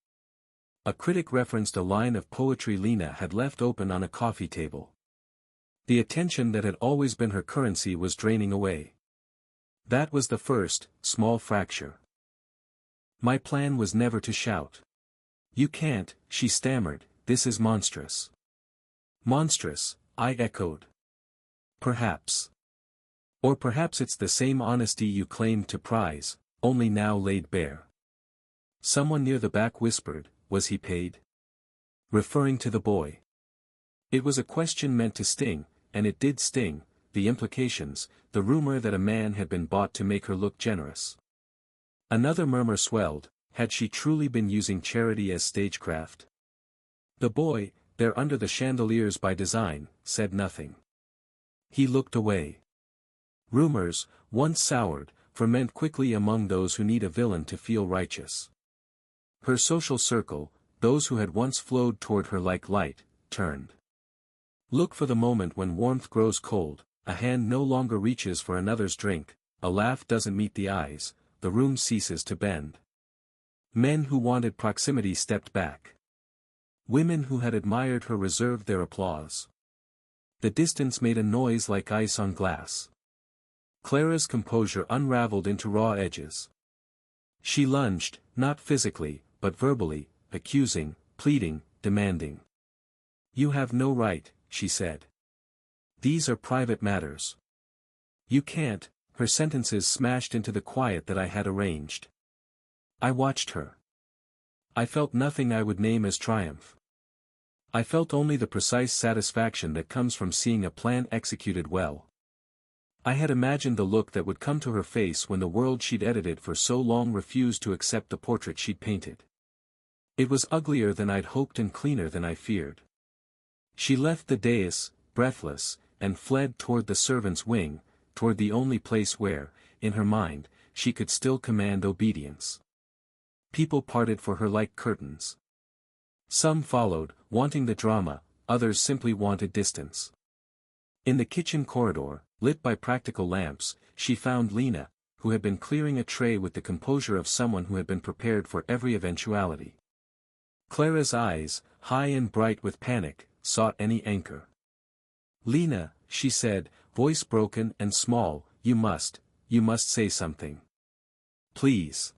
S1: A critic referenced a line of poetry Lena had left open on a coffee table. The attention that had always been her currency was draining away. That was the first, small fracture. My plan was never to shout. "You can't," she stammered, "this is monstrous." "Monstrous," I echoed. "Perhaps. Or perhaps it's the same honesty you claimed to prize, only now laid bare." Someone near the back whispered, "Was he paid?" Referring to the boy. It was a question meant to sting, and it did sting, the implications, the rumor that a man had been bought to make her look generous. Another murmur swelled, had she truly been using charity as stagecraft? The boy, there under the chandeliers by design, said nothing. He looked away. Rumors, once soured, ferment quickly among those who need a villain to feel righteous. Her social circle, those who had once flowed toward her like light, turned. Look for the moment when warmth grows cold, a hand no longer reaches for another's drink, a laugh doesn't meet the eyes, the room ceases to bend. Men who wanted proximity stepped back. Women who had admired her reserved their applause. The distance made a noise like ice on glass. Clara's composure unraveled into raw edges. She lunged, not physically, but verbally, accusing, pleading, demanding. "You have no right," she said. "These are private matters. You can't," her sentences smashed into the quiet that I had arranged. I watched her. I felt nothing I would name as triumph. I felt only the precise satisfaction that comes from seeing a plan executed well. I had imagined the look that would come to her face when the world she'd edited for so long refused to accept the portrait she'd painted. It was uglier than I'd hoped and cleaner than I feared. She left the dais, breathless, and fled toward the servants' wing, toward the only place where, in her mind, she could still command obedience. People parted for her like curtains. Some followed, wanting the drama, others simply wanted distance. In the kitchen corridor, lit by practical lamps, she found Lena, who had been clearing a tray with the composure of someone who had been prepared for every eventuality. Clara's eyes, high and bright with panic, sought any anchor. "Lena," she said, voice broken and small, you must say something. Please.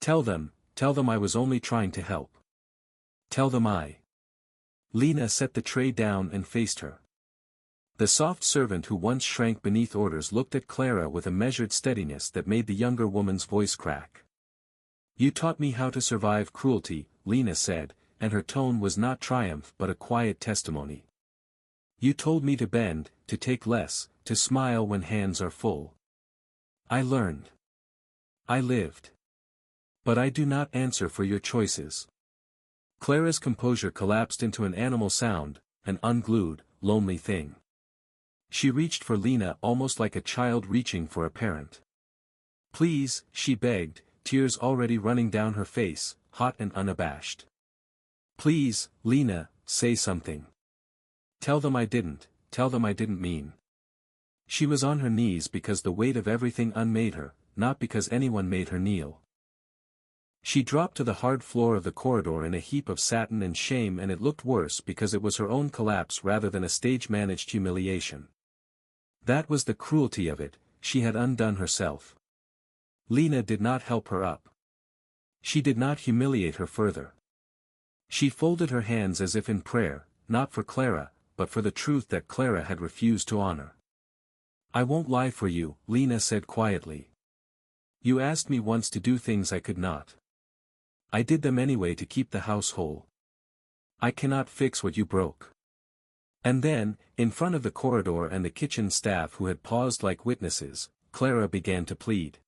S1: Tell them I was only trying to help. Tell them I." Lena set the tray down and faced her. The soft servant who once shrank beneath orders looked at Clara with a measured steadiness that made the younger woman's voice crack. "You taught me how to survive cruelty," Lena said, and her tone was not triumph but a quiet testimony. "You told me to bend, to take less, to smile when hands are full. I learned. I lived. But I do not answer for your choices." Clara's composure collapsed into an animal sound, an unglued, lonely thing. She reached for Lena almost like a child reaching for a parent. "Please," she begged, tears already running down her face, hot and unabashed. "Please, Lena, say something. Tell them I didn't mean." She was on her knees because the weight of everything unmade her, not because anyone made her kneel. She dropped to the hard floor of the corridor in a heap of satin and shame, and it looked worse because it was her own collapse rather than a stage-managed humiliation. That was the cruelty of it, she had undone herself. Lena did not help her up. She did not humiliate her further. She folded her hands as if in prayer, not for Clara, but for the truth that Clara had refused to honor. "I won't lie for you," Lena said quietly. "You asked me once to do things I could not. I did them anyway to keep the house whole. I cannot fix what you broke." And then, in front of the corridor and the kitchen staff who had paused like witnesses, Clara began to plead.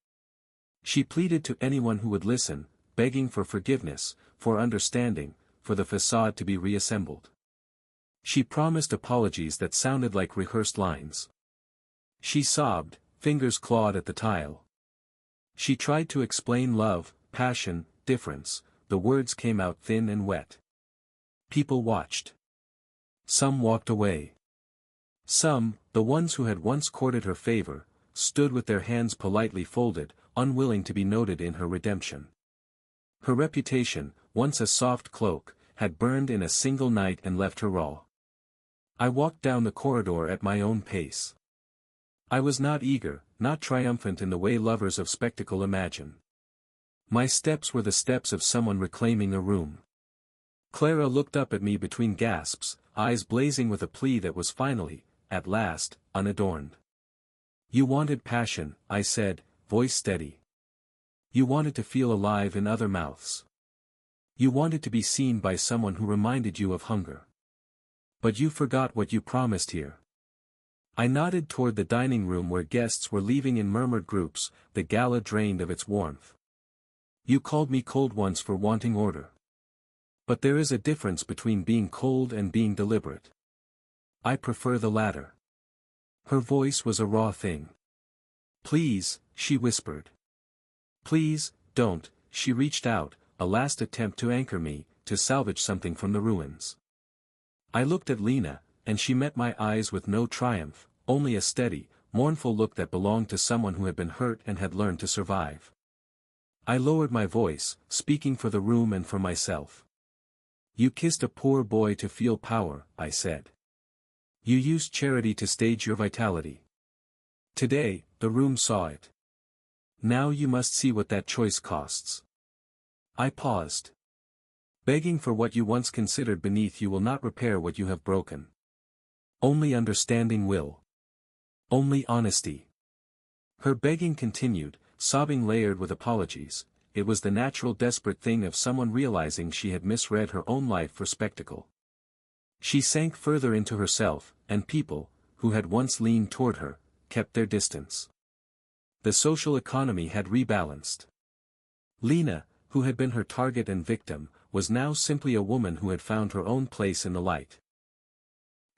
S1: She pleaded to anyone who would listen, begging for forgiveness, for understanding, for the facade to be reassembled. She promised apologies that sounded like rehearsed lines. She sobbed, fingers clawed at the tile. She tried to explain love, passion, difference, the words came out thin and wet. People watched. Some walked away. Some, the ones who had once courted her favor, stood with their hands politely folded, unwilling to be noted in her redemption. Her reputation, once a soft cloak, had burned in a single night and left her raw. I walked down the corridor at my own pace. I was not eager, not triumphant in the way lovers of spectacle imagine. My steps were the steps of someone reclaiming a room. Clara looked up at me between gasps, eyes blazing with a plea that was finally, at last, unadorned. "You wanted passion," I said, voice steady. "You wanted to feel alive in other mouths. You wanted to be seen by someone who reminded you of hunger. But you forgot what you promised here." I nodded toward the dining room where guests were leaving in murmured groups, the gala drained of its warmth. "You called me cold once for wanting order. But there is a difference between being cold and being deliberate. I prefer the latter." Her voice was a raw thing. "Please," she whispered. "Please, don't." She reached out, a last attempt to anchor me, to salvage something from the ruins. I looked at Lena, and she met my eyes with no triumph, only a steady, mournful look that belonged to someone who had been hurt and had learned to survive. I lowered my voice, speaking for the room and for myself. "You kissed a poor boy to feel power," I said. "You used charity to stage your vitality. Today, the room saw it. Now you must see what that choice costs." I paused. "Begging for what you once considered beneath you will not repair what you have broken. Only understanding will. Only honesty." Her begging continued, sobbing layered with apologies. It was the natural desperate thing of someone realizing she had misread her own life for spectacle. She sank further into herself, and people, who had once leaned toward her, kept their distance. The social economy had rebalanced. Lena, who had been her target and victim, was now simply a woman who had found her own place in the light.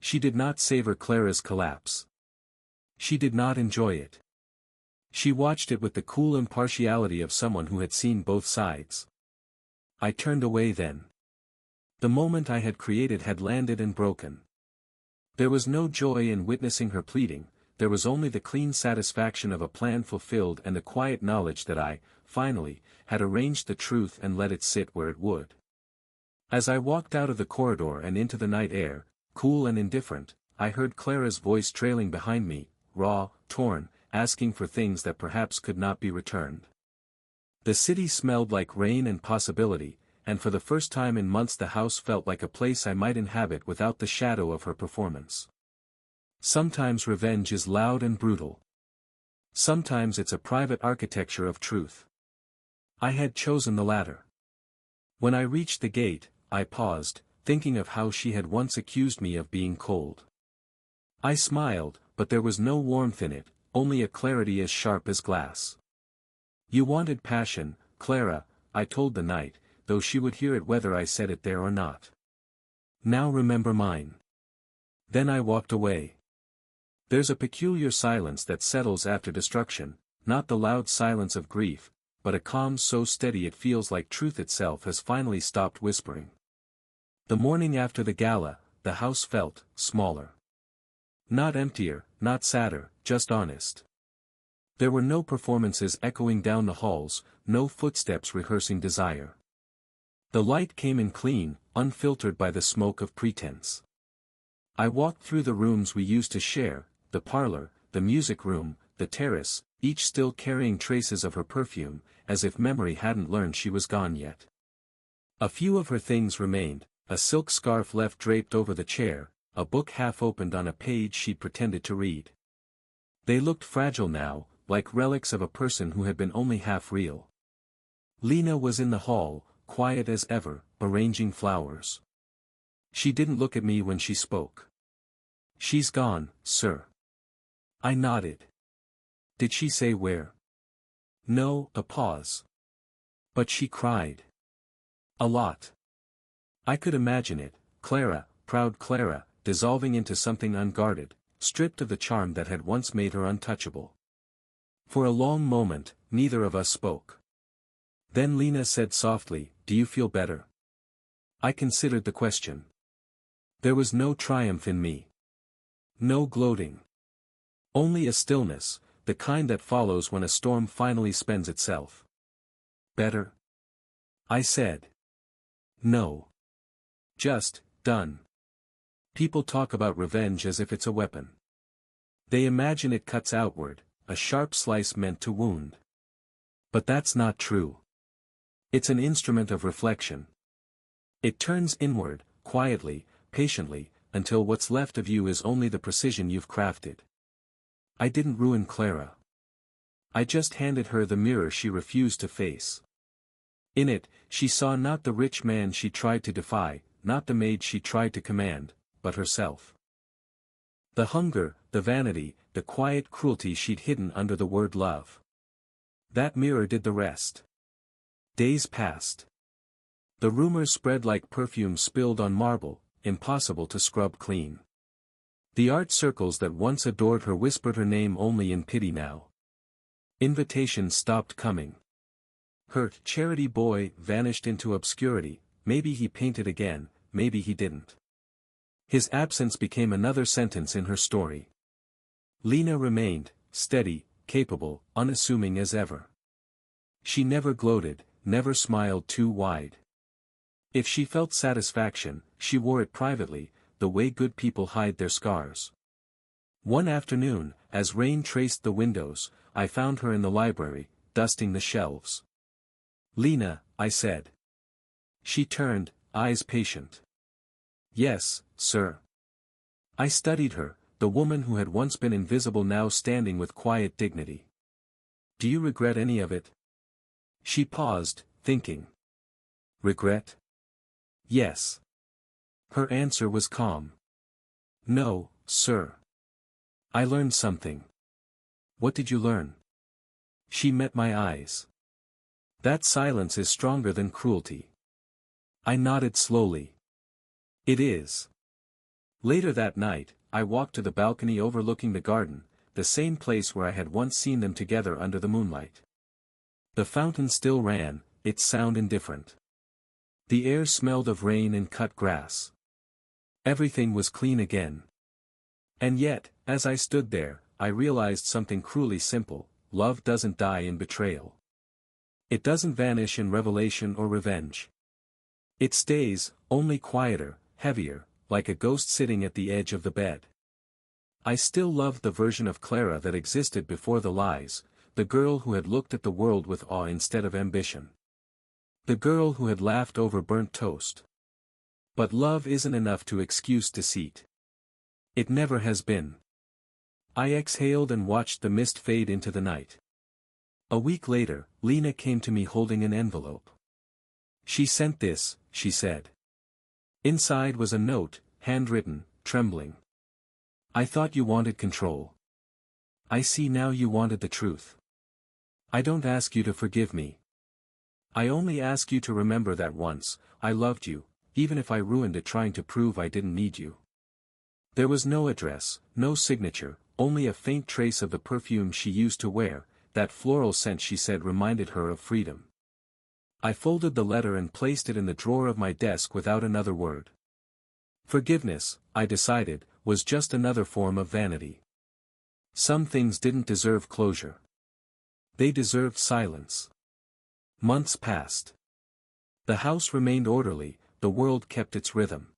S1: She did not savor Clara's collapse. She did not enjoy it. She watched it with the cool impartiality of someone who had seen both sides. I turned away then. The moment I had created had landed and broken. There was no joy in witnessing her pleading, there was only the clean satisfaction of a plan fulfilled and the quiet knowledge that I, finally, had arranged the truth and let it sit where it would. As I walked out of the corridor and into the night air, cool and indifferent, I heard Clara's voice trailing behind me, raw, torn, asking for things that perhaps could not be returned. The city smelled like rain and possibility, and for the first time in months the house felt like a place I might inhabit without the shadow of her performance. Sometimes revenge is loud and brutal. Sometimes it's a private architecture of truth. I had chosen the latter. When I reached the gate, I paused, thinking of how she had once accused me of being cold. I smiled, but there was no warmth in it, only a clarity as sharp as glass. "You wanted passion, Clara," I told the night, though she would hear it whether I said it there or not. "Now remember mine." Then I walked away. There's a peculiar silence that settles after destruction, not the loud silence of grief, but a calm so steady it feels like truth itself has finally stopped whispering. The morning after the gala, the house felt smaller. Not emptier, not sadder, just honest. There were no performances echoing down the halls, no footsteps rehearsing desire. The light came in clean, unfiltered by the smoke of pretense. I walked through the rooms we used to share, the parlor, the music room, the terrace, each still carrying traces of her perfume, as if memory hadn't learned she was gone yet. A few of her things remained, a silk scarf left draped over the chair, a book half opened on a page she'd pretended to read. They looked fragile now, like relics of a person who had been only half real. Lena was in the hall, quiet as ever, arranging flowers. She didn't look at me when she spoke. "She's gone, sir." I nodded. "Did she say where?" "No," a pause. "But she cried. A lot." I could imagine it, Clara, proud Clara, dissolving into something unguarded, stripped of the charm that had once made her untouchable. For a long moment, neither of us spoke. Then Lena said softly, "Do you feel better?" I considered the question. There was no triumph in me. No gloating. Only a stillness, the kind that follows when a storm finally spends itself. "Better?" I said. "No. Just, done." People talk about revenge as if it's a weapon. They imagine it cuts outward, a sharp slice meant to wound. But that's not true. It's an instrument of reflection. It turns inward, quietly, patiently, until what's left of you is only the precision you've crafted. I didn't ruin Clara. I just handed her the mirror she refused to face. In it, she saw not the rich man she tried to defy, not the maid she tried to command, but herself. The hunger, the vanity, the quiet cruelty she'd hidden under the word love. That mirror did the rest. Days passed. The rumors spread like perfume spilled on marble, impossible to scrub clean. The art circles that once adored her whispered her name only in pity now. Invitations stopped coming. Her charity boy vanished into obscurity, maybe he painted again, maybe he didn't. His absence became another sentence in her story. Lena remained, steady, capable, unassuming as ever. She never gloated, never smiled too wide. If she felt satisfaction, she wore it privately, the way good people hide their scars. One afternoon, as rain traced the windows, I found her in the library, dusting the shelves. "Lena," I said. She turned, eyes patient. "Yes, sir." I studied her, the woman who had once been invisible now standing with quiet dignity. "Do you regret any of it?" She paused, thinking. "Regret? Yes." Her answer was calm. "No, sir. I learned something." "What did you learn?" She met my eyes. "That silence is stronger than cruelty." I nodded slowly. "It is." Later that night, I walked to the balcony overlooking the garden, the same place where I had once seen them together under the moonlight. The fountain still ran, its sound indifferent. The air smelled of rain and cut grass. Everything was clean again. And yet, as I stood there, I realized something cruelly simple: love doesn't die in betrayal. It doesn't vanish in revelation or revenge. It stays, only quieter, heavier, like a ghost sitting at the edge of the bed. I still loved the version of Clara that existed before the lies, the girl who had looked at the world with awe instead of ambition. The girl who had laughed over burnt toast. But love isn't enough to excuse deceit. It never has been. I exhaled and watched the mist fade into the night. A week later, Lena came to me holding an envelope. "She sent this," she said. Inside was a note, handwritten, trembling. "I thought you wanted control. I see now you wanted the truth. I don't ask you to forgive me. I only ask you to remember that once, I loved you, even if I ruined it trying to prove I didn't need you." There was no address, no signature, only a faint trace of the perfume she used to wear, that floral scent she said reminded her of freedom. I folded the letter and placed it in the drawer of my desk without another word. Forgiveness, I decided, was just another form of vanity. Some things didn't deserve closure. They deserved silence. Months passed. The house remained orderly, the world kept its rhythm.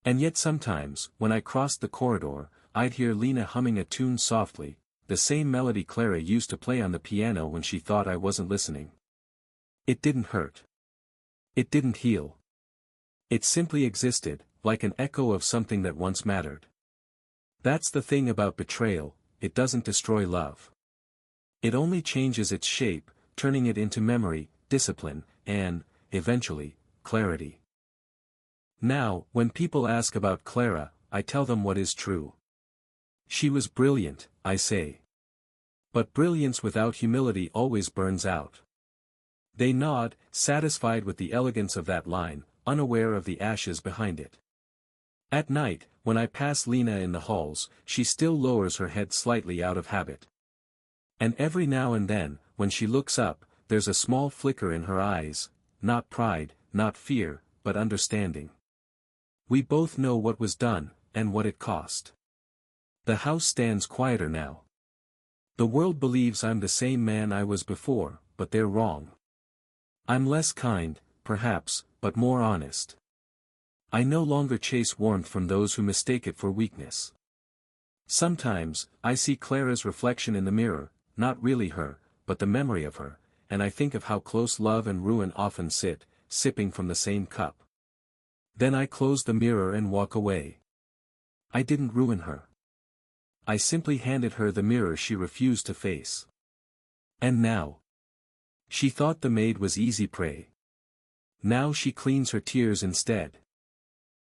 S1: And yet sometimes, when I crossed the corridor, I'd hear Lena humming a tune softly, the same melody Clara used to play on the piano when she thought I wasn't listening. It didn't hurt. It didn't heal. It simply existed, like an echo of something that once mattered. That's the thing about betrayal, it doesn't destroy love. It only changes its shape, turning it into memory, discipline, and, eventually, clarity. Now, when people ask about Clara, I tell them what is true. She was brilliant, I say. But brilliance without humility always burns out. They nod, satisfied with the elegance of that line, unaware of the ashes behind it. At night, when I pass Lena in the halls, she still lowers her head slightly out of habit. And every now and then, when she looks up, there's a small flicker in her eyes, not pride, not fear, but understanding. We both know what was done, and what it cost. The house stands quieter now. The world believes I'm the same man I was before, but they're wrong. I'm less kind, perhaps, but more honest. I no longer chase warmth from those who mistake it for weakness. Sometimes, I see Clara's reflection in the mirror, not really her, but the memory of her, and I think of how close love and ruin often sit, sipping from the same cup. Then I close the mirror and walk away. I didn't ruin her. I simply handed her the mirror she refused to face. And now? She thought the maid was easy prey. Now she cleans her tears instead.